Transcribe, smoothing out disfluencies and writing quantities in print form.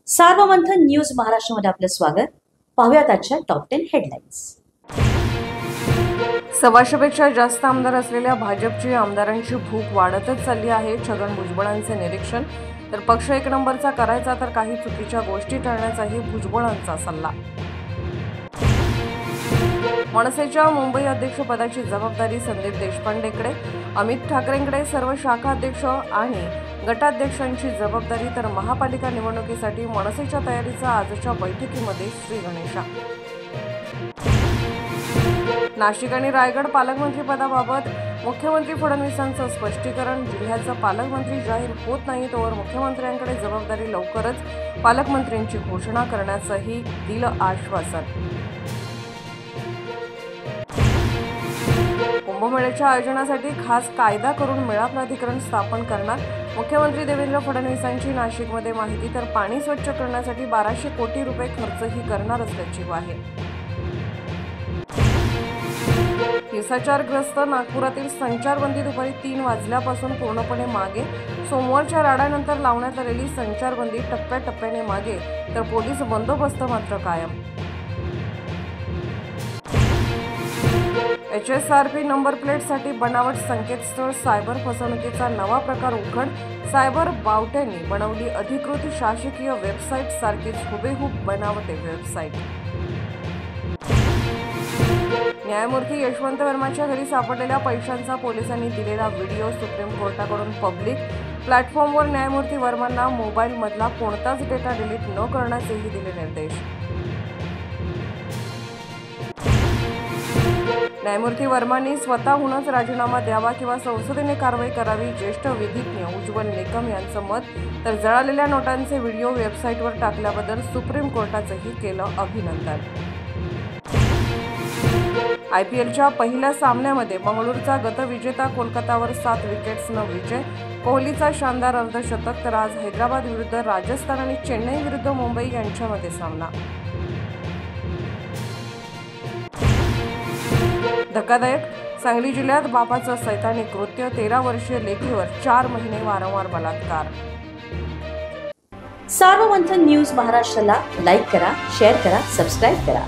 Sarvamanthan news महाराष्ट्रामध्ये आपलं स्वागत। पाहूयात आजच्या टॉप 10 हेडलाईन्स। 125पेक्षा जास्त आमदार असलेल्या भाजपची आमदारांची भूक वाढतच चालली आहे। छगन भुजबळांचे निरीक्षण। तर पक्ष एक नंबरचा करायचा तर काही चुकीच्या गोष्टी टाळण्याचाही भुजबळांचा सल्ला। मनसेच्या मुंबई अध्यक्षपदाची जबाबदारी संदीप देशपांडेकडे, अमित ठाकरेंकडे सर्व शाखा अध्यक्ष आणि गटाध्यक्षांची जबाबदारी। तर महापालिका निवडणुकीसाठी मनसेच्या तयारीचा आजच्या बैठकीमध्ये श्री गणेशा। नाशिक आणि रायगड पालकमंत्रीपदाबाबत मुख्यमंत्री फडणवीसांचं स्पष्टीकरण। जिल्ह्याचा पालकमंत्री जाहीर होत नाही तोवर मुख्यमंत्र्यांकडे जबाबदारी लवकरच पालकमंत्र्यांची घोषणा करण्याचंही दिलं आश्वासन। कुंभमेळ्याच्या आयोजनासाठी खास कायदा करून मेळा प्राधिकरण स्थापन करणार। मुख्यमंत्री देवेंद्र फडणवीसांची नाशिकमध्ये माहिती। तर पाणी स्वच्छ करण्यासाठी 1200 कोटी रुपये खर्चही करणार असल्याची ग्वाही। हिंसाचारग्रस्त नागपुरातील संचारबंदी दुपारी 3 वाजल्यापासून पूर्णपणे मागे। सोमवारच्या राड्यानंतर लावण्यात आलेली संचारबंदी टप्प्याटप्प्याने मागे, तर पोलीस बंदोबस्त मात्र कायम। HSRP नंबर प्लेटसाठी बनावट संकेतस्थळ, सायबर फसवणुकीचा नवा प्रकार उघड। सायबर बावट्यांनी बनवली अधिकृत शासकीय वेबसाईट सारखीच हुबेहूब बनावट वेबसाईट। न्यायमूर्ती यशवंत वर्माच्या घरी सापडलेल्या पैशांचा पोलिसांनी दिलेला व्हिडिओ सुप्रीम कोर्टाकडून पब्लिक प्लॅटफॉर्मवर। न्यायमूर्ती वर्मांना मोबाईलमधला कोणताच डेटा डिलीट न करण्याचेही दिले निर्देश। न्यायमूर्ती वर्मांनी स्वतःहूनच राजीनामा द्यावा किंवा संसदेने कारवाई करावी, ज्येष्ठ विधिज्ञ उज्ज्वल निकम यांचं मत। तर जळालेल्या नोटांचे व्हिडिओ वेबसाईटवर टाकल्याबद्दल सुप्रीम कोर्टाचंही केलं अभिनंदन। IPLच्या पहिल्या सामन्यामध्ये बंगळुरूचा गतविजेता कोलकातावर 7 विकेट्सनं विजय। कोहलीचा शानदार अर्धशतक। तर आज हैदराबाद विरुद्ध राजस्थान आणि चेन्नई विरुद्ध मुंबई यांच्यामध्ये सामना। धक्कादायक, सांगली जिल्ह्यात बापाचं सैतानी कृत्य, 13 वर्षीय लेकीवर 4 महिने वारंवार बलात्कार। सार्वमंथन न्यूज महाराष्ट्राला लाईक करा, शेअर करा, सबस्क्राईब करा।